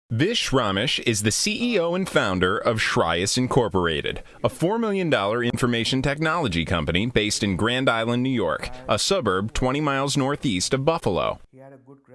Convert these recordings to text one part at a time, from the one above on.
Vish Ramesh is the CEO and founder of Sryas Inc, a $4 million information technology company based in Grand Island, New York, a suburb 20 miles northeast of Buffalo.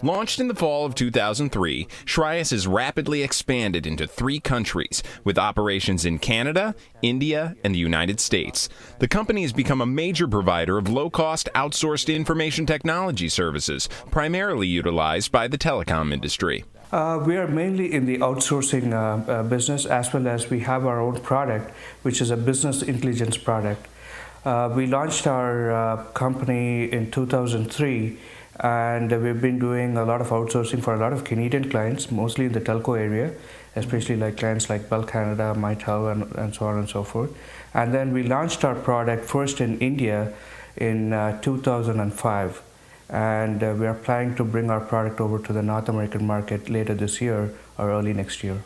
Launched in the fall of 2003, Sryas has rapidly expanded into 3 countries, with operations in Canada, India, and the United States. The company has become a major provider of low-cost outsourced information technology services, primarily utilized by the telecom industry. We are mainly in the outsourcing business, as well as we have our own product, which is a business intelligence product. We launched our company in 2003, and we've been doing a lot of outsourcing for a lot of Canadian clients, mostly in the telco area, especially like clients like Bell Canada, Mytel, and so on and so forth. And then we launched our product first in India in 2005. And we are planning to bring our product over to the North American market later this year or early next year.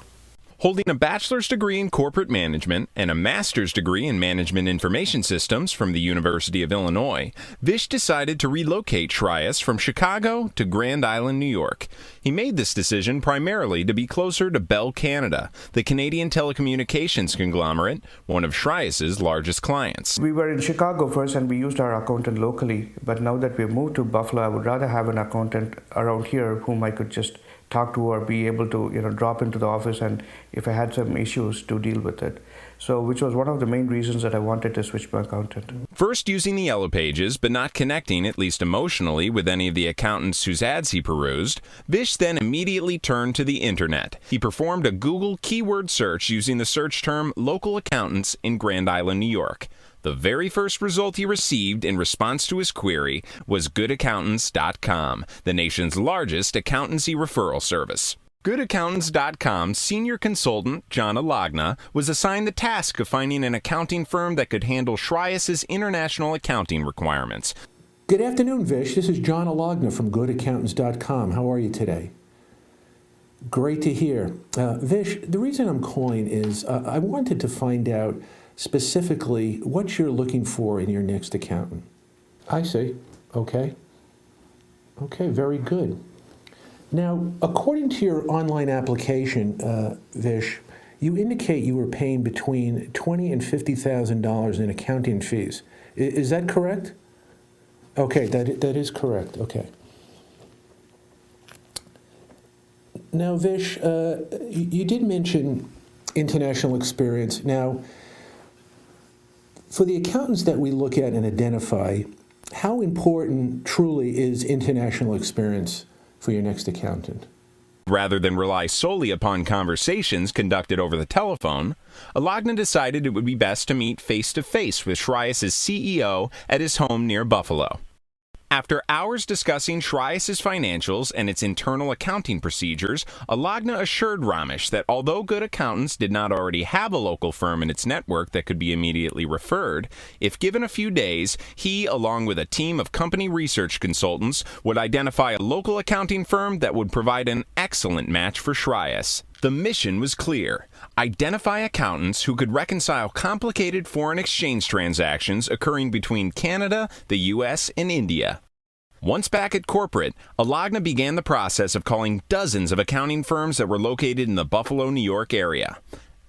Holding a bachelor's degree in corporate management and a master's degree in management information systems from the University of Illinois, Vish decided to relocate Sryas from Chicago to Grand Island, New York. He made this decision primarily to be closer to Bell Canada, the Canadian telecommunications conglomerate, one of Sryas's largest clients. We were in Chicago first and we used our accountant locally, but now that we've moved to Buffalo, I would rather have an accountant around here whom I could just talk to or be able to drop into the office, and if I had some issues, to deal with it. So which was one of the main reasons that I wanted to switch my accountant. First using the Yellow Pages, but not connecting, at least emotionally, with any of the accountants whose ads he perused, Vish then immediately turned to the internet. He performed a Google keyword search using the search term local accountants in Grand Island, New York. The very first result he received in response to his query was goodaccountants.com, the nation's largest accountancy referral service. goodaccountants.com's senior consultant, John Alagna, was assigned the task of finding an accounting firm that could handle Sryas's international accounting requirements. Good afternoon, Vish. This is John Alagna from goodaccountants.com. How are you today? Great to hear. Vish, the reason I'm calling is I wanted to find out specifically what you're looking for in your next accountant. I see. Okay. Okay, very good. Now, according to your online application, Vish, you indicate you were paying between $20,000 and $50,000 in accounting fees. Is that correct? Okay, that is correct. Okay. Now, Vish, you did mention international experience. Now, for the accountants that we look at and identify, how important truly is international experience for your next accountant? Rather than rely solely upon conversations conducted over the telephone, Alagna decided it would be best to meet face-to-face with Sryas's CEO at his home near Buffalo. After hours discussing Sryas's financials and its internal accounting procedures, Alagna assured Ramesh that although Good Accountants did not already have a local firm in its network that could be immediately referred, if given a few days, he, along with a team of company research consultants, would identify a local accounting firm that would provide an excellent match for Sryas. The mission was clear: identify accountants who could reconcile complicated foreign exchange transactions occurring between Canada, the U.S., and India. Once back at corporate, Alagna began the process of calling dozens of accounting firms that were located in the Buffalo, New York area.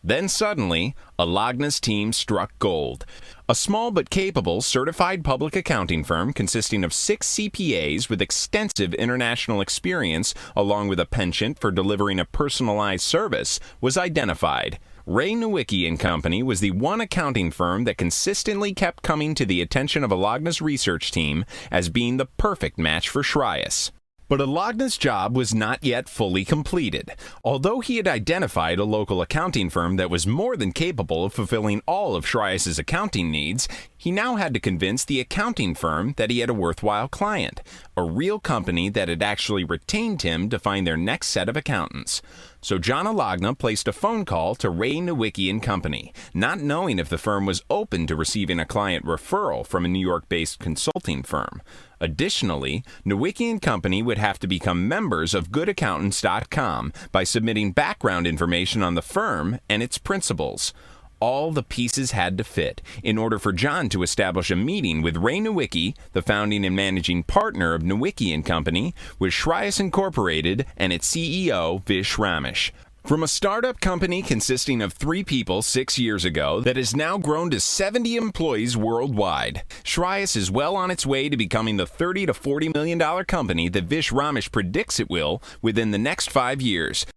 Then suddenly, Alagna's team struck gold. A small but capable certified public accounting firm consisting of 6 CPAs with extensive international experience, along with a penchant for delivering a personalized service, was identified. Nowicki and Company was the one accounting firm that consistently kept coming to the attention of Alagna's research team as being the perfect match for Sryas. But Alagna's job was not yet fully completed. Although he had identified a local accounting firm that was more than capable of fulfilling all of Sryas's accounting needs, he now had to convince the accounting firm that he had a worthwhile client, a real company that had actually retained him to find their next set of accountants. So John Alagna placed a phone call to Nowicki and Company, not knowing if the firm was open to receiving a client referral from a New York-based consulting firm. Additionally, Nowicki and Company would have to become members of goodaccountants.com by submitting background information on the firm and its principals. All the pieces had to fit in order for John to establish a meeting with Nowicki, the founding and managing partner of Nowicki and Company, with Sryas Incorporated and its CEO, Vish Ramesh. From a startup company consisting of 3 people 6 years ago that has now grown to 70 employees worldwide, Sryas is well on its way to becoming the $30 to $40 million company that Vish Ramesh predicts it will within the next 5 years.